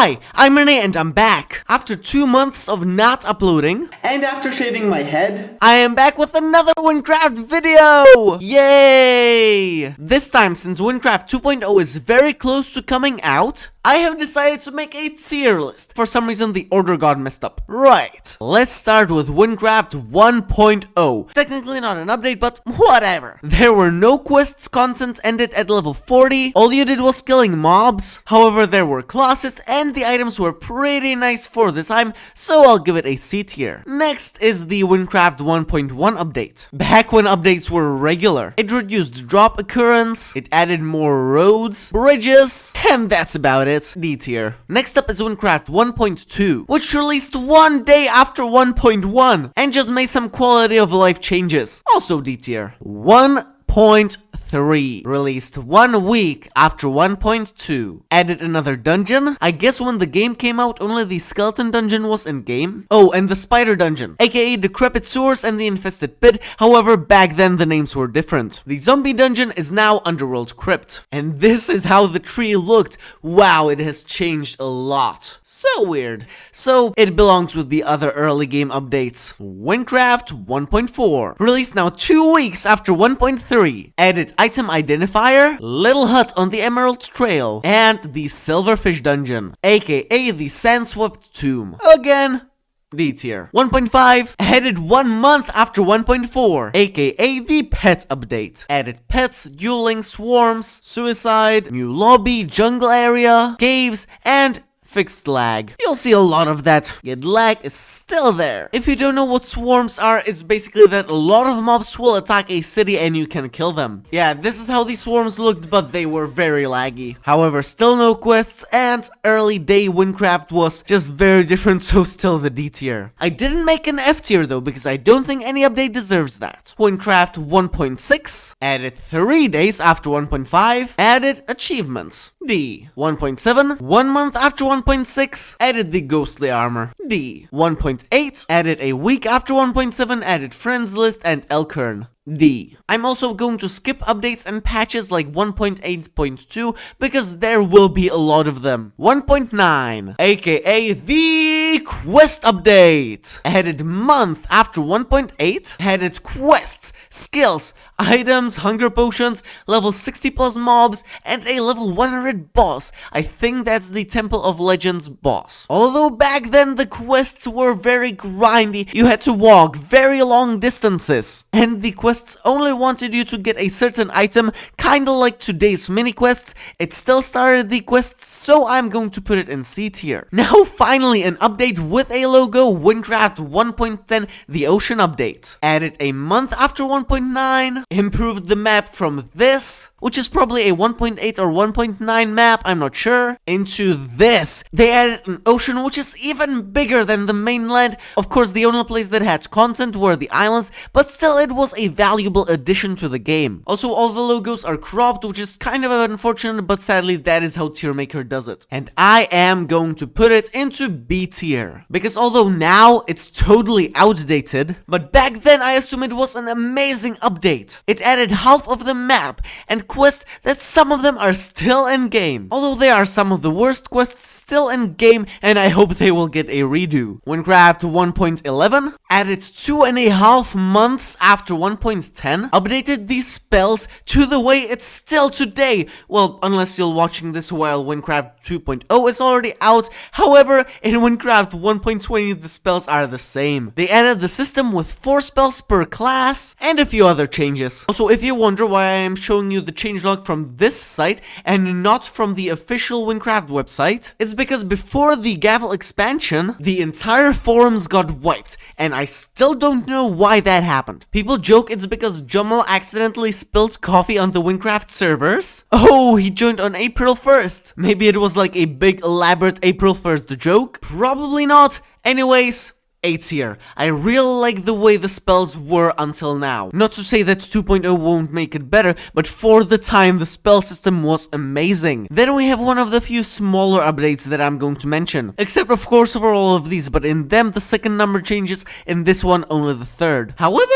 Hi, I'm Renee and I'm back. After 2 months of not uploading, and after shaving my head, I am back with another Wincraft video! Yay! This time, since Wincraft 2.0 is very close to coming out, I have decided to make a tier list. For some reason, the order got messed up. Right, let's start with Wynncraft 1.0. Technically not an update, but whatever. There were no quests, content ended at level 40. All you did was killing mobs. However, there were classes and the items were pretty nice for the time, so I'll give it a C tier. Next is the Wynncraft 1.1 update. Back when updates were regular, it reduced drop occurrence, it added more roads, bridges, and that's about it. D tier. Next up is Wynncraft 1.2, which released 1 day after 1.1 and just made some quality of life changes. Also D tier. 1.3 released 1 week after 1.2. Added another dungeon. I guess when the game came out, only the skeleton dungeon was in game. Oh, and the spider dungeon, aka decrepit sewers and the infested pit. However, back then the names were different. The zombie dungeon is now Underworld Crypt. And this is how the tree looked. Wow, it has changed a lot. So weird. So it belongs with the other early game updates. Wynncraft 1.4 released now 2 weeks after 1.3. Added item identifier, little hut on the Emerald Trail, and the Silverfish dungeon, aka the Sandswept Tomb. Again, D tier. 1.5 added 1 month after 1.4, aka the pet update. Added pets, dueling, swarms, suicide, new lobby, jungle area, caves, and fixed lag. You'll see a lot of that, yet lag is still there. If you don't know what swarms are, it's basically that a lot of mobs will attack a city and you can kill them. Yeah, this is how these swarms looked, but they were very laggy. However, still no quests, and early day Wincraft was just very different, so still the D tier. I didn't make an F tier though, because I don't think any update deserves that. Wynncraft 1.6 added 3 days after 1.5, added achievements. D. 1.7, 1 month after 1.6, added the ghostly armor. D. 1.8, added a week after 1.7, added friends list and Elkern. D. I'm also going to skip updates and patches like 1.8.2 because there will be a lot of them. 1.9, aka the quest update, added month after 1.8, added quests, skills, items, hunger potions, level 60 plus mobs, and a level 100 boss. I think that's the Temple of Legends boss. Although back then the quests were very grindy, you had to walk very long distances, and the quests only wanted you to get a certain item, kinda like today's mini quests. It still started the quests, so I'm going to put it in C tier. Now finally an update with a logo, Wynncraft 1.10, the ocean update. Added a month after 1.9, improved the map from this, which is probably a 1.8 or 1.9 map, I'm not sure, into this. They added an ocean which is even bigger than the mainland. Of course, the only place that had content were the islands, but still it was a valuable addition to the game. Also, all the logos are cropped, which is kind of unfortunate, but sadly that is how Tier Maker does it. And I am going to put it into B tier, because although now it's totally outdated, but back then I assume it was an amazing update. It added half of the map and quests that some of them are still in game. Although there are some of the worst quests still in game, and I hope they will get a redo. Wynncraft 1.11 added 2.5 months after 1.10, updated these spells to the way it's still today. Well, unless you're watching this while Wynncraft 2.0 is already out. However, in Wynncraft 1.20 the spells are the same. They added the system with 4 spells per class and a few other changes. Also, if you wonder why I am showing you the changelog from this site and not from the official Wynncraft website, it's because before the Gavel expansion, the entire forums got wiped, and I still don't know why that happened. People joke it's because Jomo accidentally spilled coffee on the Wynncraft servers. Oh, he joined on April 1st. Maybe it was like a big elaborate April 1st joke? Probably not. Anyways, A tier. I really like the way the spells were until now. Not to say that 2.0 won't make it better, but for the time the spell system was amazing. Then we have one of the few smaller updates that I'm going to mention. Except of course for all of these, but in them the second number changes, in this one only the third. However,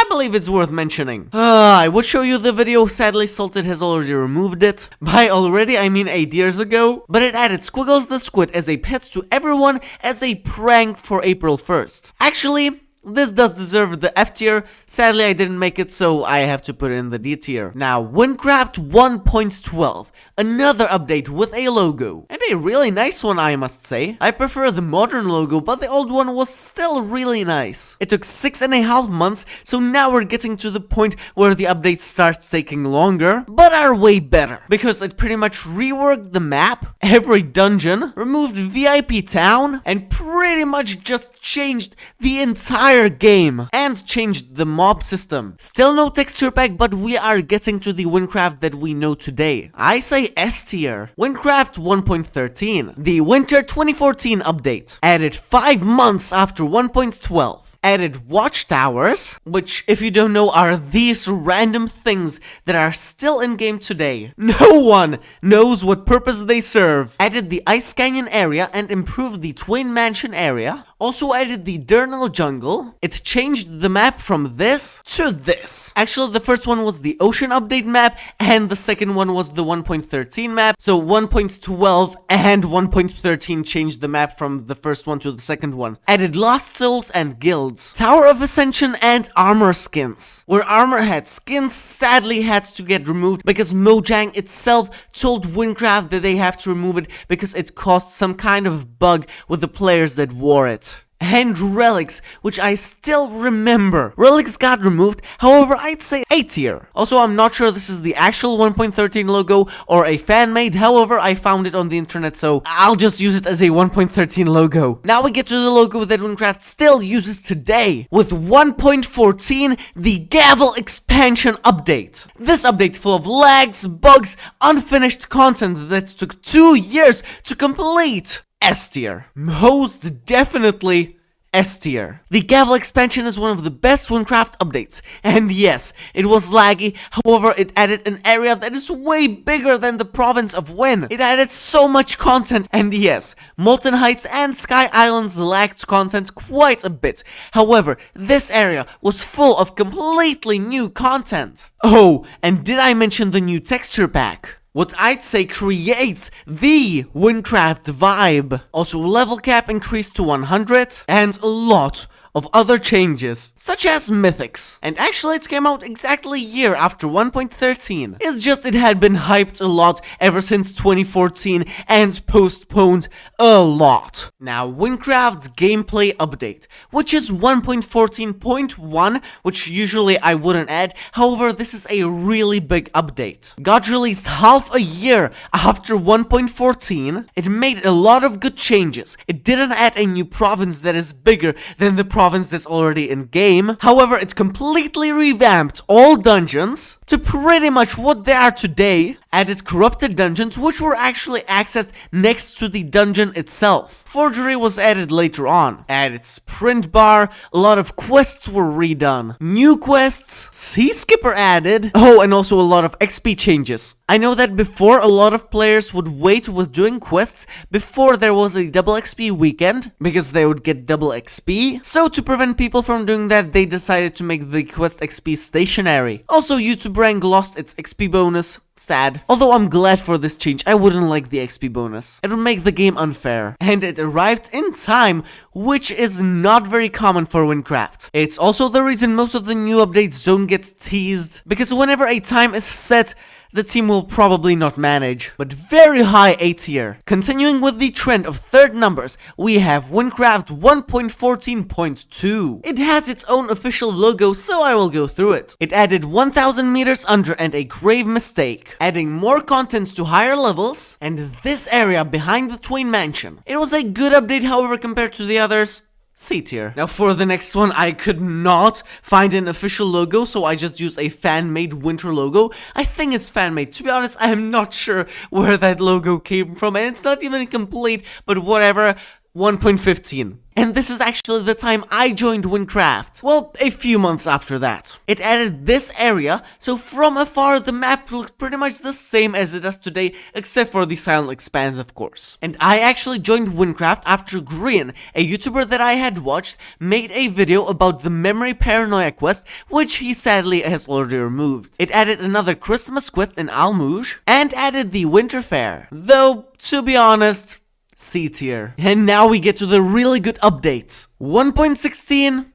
believe it's worth mentioning. I would show you the video, sadly Salted has already removed it. By already, I mean 8 years ago. But it added Squiggles the Squid as a pet to everyone as a prank for April 1st. Actually, this does deserve the F tier. Sadly, I didn't make it, so I have to put it in the D tier. Now, Wincraft 1.12. Another update with a logo. And a really nice one, I must say. I prefer the modern logo, but the old one was still really nice. It took 6.5 months, so now we're getting to the point where the update starts taking longer, but are way better. Because it pretty much reworked the map, every dungeon, removed VIP Town, and pretty much just changed the entire game. And changed the mob system. Still no texture pack, but we are getting to the Wincraft that we know today. I say S tier. Wynncraft 1.13. The Winter 2014 update. Added 5 months after 1.12. Added watchtowers, which, if you don't know, are these random things that are still in game today. No one knows what purpose they serve. Added the Ice Canyon area and improved the Twin Mansion area. Also added the Durnal Jungle. It changed the map from this to this. Actually, the first one was the Ocean Update map, and the second one was the 1.13 map. So 1.12 and 1.13 changed the map from the first one to the second one. Added Lost Souls and Guilds. Tower of Ascension and armor skins. Where armor had skins sadly had to get removed because Mojang itself told Wincraft that they have to remove it because it caused some kind of bug with the players that wore it. And relics, which I still remember. Relics got removed, however, I'd say A tier. Also, I'm not sure this is the actual 1.13 logo or a fan-made, however, I found it on the internet, so I'll just use it as a 1.13 logo. Now we get to the logo that Wincraft still uses today. With 1.14, the Gavel expansion update. This update full of lags, bugs, unfinished content that took 2 years to complete. S tier. Most definitely S tier. The Gavel expansion is one of the best Wincraft updates, and yes, it was laggy, however it added an area that is way bigger than the province of Wynn. It added so much content, and yes, Molten Heights and Sky Islands lacked content quite a bit. However, this area was full of completely new content. Oh, and did I mention the new texture pack? What I'd say creates the Wincraft vibe. Also, level cap increased to 100, and a lot of other changes, such as mythics. And actually it came out exactly a year after 1.13. It's just it had been hyped a lot ever since 2014 and postponed a lot. Now, Wincraft's gameplay update, which is 1.14.1, which usually I wouldn't add, however this is a really big update. Got released half a year after 1.14, it made a lot of good changes. It didn't add a new province that is bigger than the province that's already in game. However, it completely revamped all dungeons to pretty much what they are today. Added corrupted dungeons, which were actually accessed next to the dungeon itself. Forgery was added later on. Added sprint bar, a lot of quests were redone. New quests, Sea Skipper added. Oh, and also a lot of XP changes. I know that before a lot of players would wait with doing quests before there was a double XP weekend, because they would get double XP. So to prevent people from doing that, they decided to make the quest XP stationary. Also, YouTube rank lost its XP bonus. Sad. Although I'm glad for this change, I wouldn't like the XP bonus. It would make the game unfair. And it arrived in time, which is not very common for Wincraft. It's also the reason most of the new updates don't get teased, because whenever a time is set, the team will probably not manage, but very high A tier. Continuing with the trend of third numbers, we have Wincraft 1.14.2. It has its own official logo, so I will go through it. It added 1000 meters under and a grave mistake, adding more contents to higher levels, and this area behind the Twin Mansion. It was a good update, however, compared to the others. C tier. Now for the next one, I could not find an official logo, so I just used a fan-made winter logo. I think it's fan-made. To be honest, I am not sure where that logo came from, and it's not even complete, but whatever. 1.15. And this is actually the time I joined Wincraft. Well, a few months after that. It added this area, so from afar the map looked pretty much the same as it does today, except for the silent expanse, of course. And I actually joined Wincraft after Green, a YouTuber that I had watched, made a video about the memory paranoia quest, which he sadly has already removed. It added another Christmas quest in Almouge, and added the Winter Fair. Though, to be honest, C tier. And now we get to the really good updates. 1.16,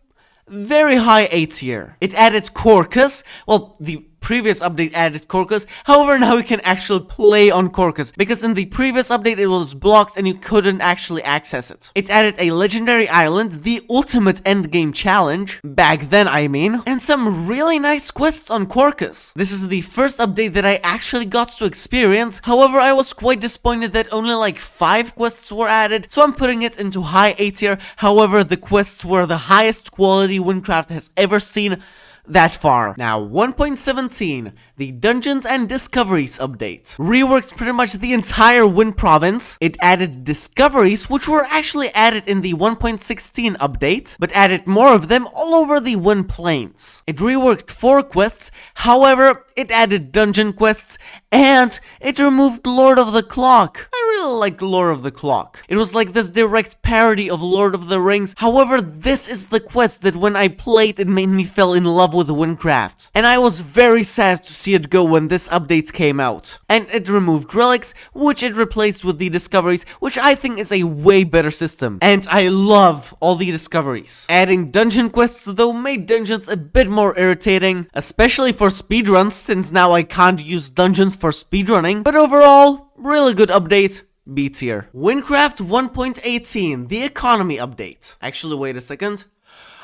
very high A tier. It added Corcus. Well, the previous update added Corcus. However, now we can actually play on Corcus, because in the previous update it was blocked and you couldn't actually access it. It added a legendary island, the ultimate endgame challenge, back then I mean, and some really nice quests on Corcus. This is the first update that I actually got to experience. However, I was quite disappointed that only like 5 quests were added, so I'm putting it into high A tier. However, the quests were the highest quality Wincraft has ever seen that far. Now, 1.17, the Dungeons and Discoveries update. Reworked pretty much the entire Wynn province. It added discoveries, which were actually added in the 1.16 update, but added more of them all over the Wynn plains. It reworked 4 quests, however, it added dungeon quests, and it removed Lord of the Clock. I really like Lord of the Clock. It was like this direct parody of Lord of the Rings. However, this is the quest that when I played, it made me fall in love with Wincraft. And I was very sad to see it go when this update came out. And it removed relics, which it replaced with the discoveries, which I think is a way better system. And I love all the discoveries. Adding dungeon quests though made dungeons a bit more irritating, especially for speedruns, since now I can't use dungeons for speedrunning. But overall, really good update. B tier. Wincraft 1.18, the economy update. Actually, wait a second.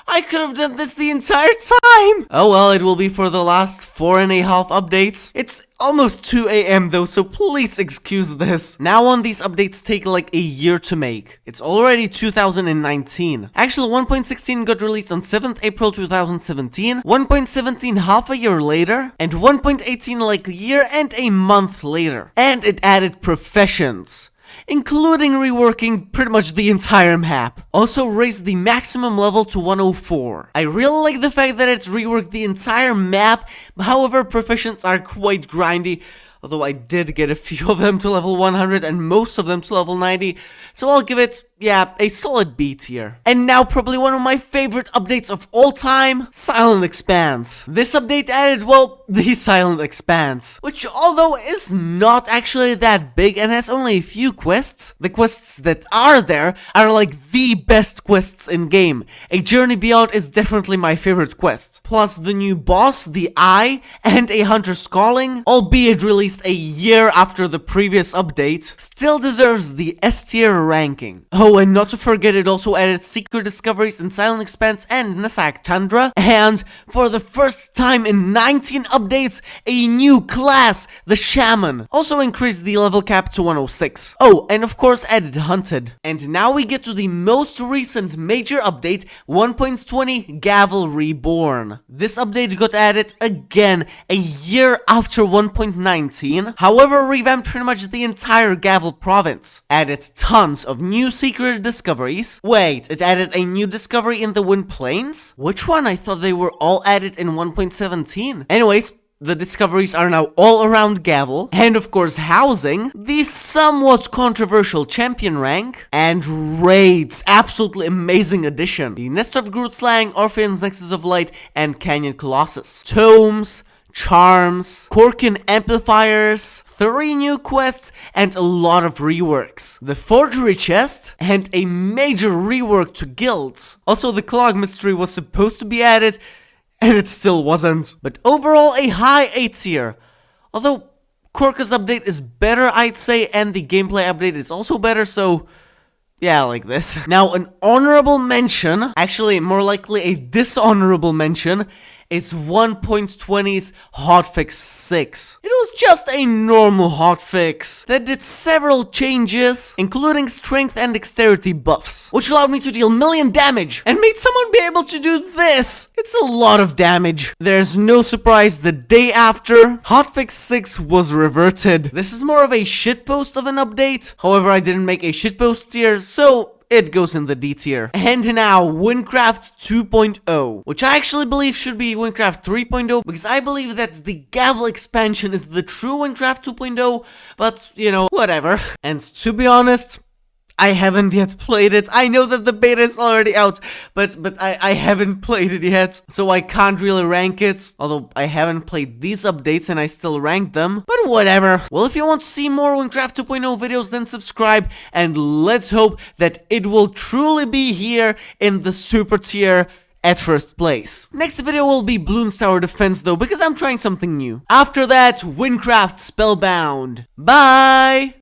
I could have done this the entire time! Oh well, it will be for the last 4.5 updates. It's almost 2 AM though, so please excuse this. Now on, these updates take like a year to make. It's already 2019. Actually, 1.16 got released on 7th April 2017, 1.17 half a year later, and 1.18 like a year and a month later. And it added professions, including reworking pretty much the entire map. Also raised the maximum level to 104. I really like the fact that it's reworked the entire map, however professions are quite grindy. Although I did get a few of them to level 100 and most of them to level 90, so I'll give it, yeah, a solid B tier. And now probably one of my favorite updates of all time, Silent Expanse. This update added, well, the Silent Expanse, which although is not actually that big and has only a few quests, the quests that are there are like the best quests in game. A Journey Beyond is definitely my favorite quest. Plus the new boss, the Eye, and a Hunter's Calling, albeit released a year after the previous update, still deserves the S tier ranking. Oh, and not to forget, it also added secret discoveries in Silent Expanse and Nasak Tundra, and for the first time in 19 updates, a new class, the Shaman. Also increased the level cap to 106. Oh, and of course added Hunted. And now we get to the most recent major update, 1.20 Gavel Reborn. This update got added again a year after 1.19. However, revamped pretty much the entire Gavel province. Added tons of new secret discoveries. Wait, it added a new discovery in the Wind Plains? Which one? I thought they were all added in 1.17. Anyways, the discoveries are now all around Gavel, and of course housing, the somewhat controversial champion rank, and raids, absolutely amazing addition. The Nest of Grootslang, Orpheon's Nexus of Light, and Canyon Colossus. Tomes, charms, Korkin amplifiers, 3 new quests, and a lot of reworks. The Forgery chest, and a major rework to guilds. Also, the Clog mystery was supposed to be added, and it still wasn't. But overall, a high A tier. Although, Korka's update is better, I'd say, and the gameplay update is also better, so yeah, like this. Now, an honorable mention, actually more likely a dishonorable mention, is 1.20's hotfix 6. It was just a normal hotfix that did several changes, including strength and dexterity buffs, which allowed me to deal million damage and made someone be able to do this. It's a lot of damage. There's no surprise, the day after, hotfix 6 was reverted. This is more of a shitpost of an update. However, I didn't make a shitpost tier, so it goes in the D tier. And now, Wincraft 2.0, which I actually believe should be Wincraft 3.0, because I believe that the Gavel expansion is the true Wincraft 2.0, but, you know, whatever. And to be honest, I haven't yet played it. I know that the beta is already out, but I haven't played it yet, so I can't really rank it. Although I haven't played these updates and I still rank them, but whatever. Well, if you want to see more Wincraft 2.0 videos, then subscribe, and let's hope that it will truly be here in the super tier at first place. Next video will be Bloons Tower Defense though, because I'm trying something new. After that, Wincraft Spellbound. Bye!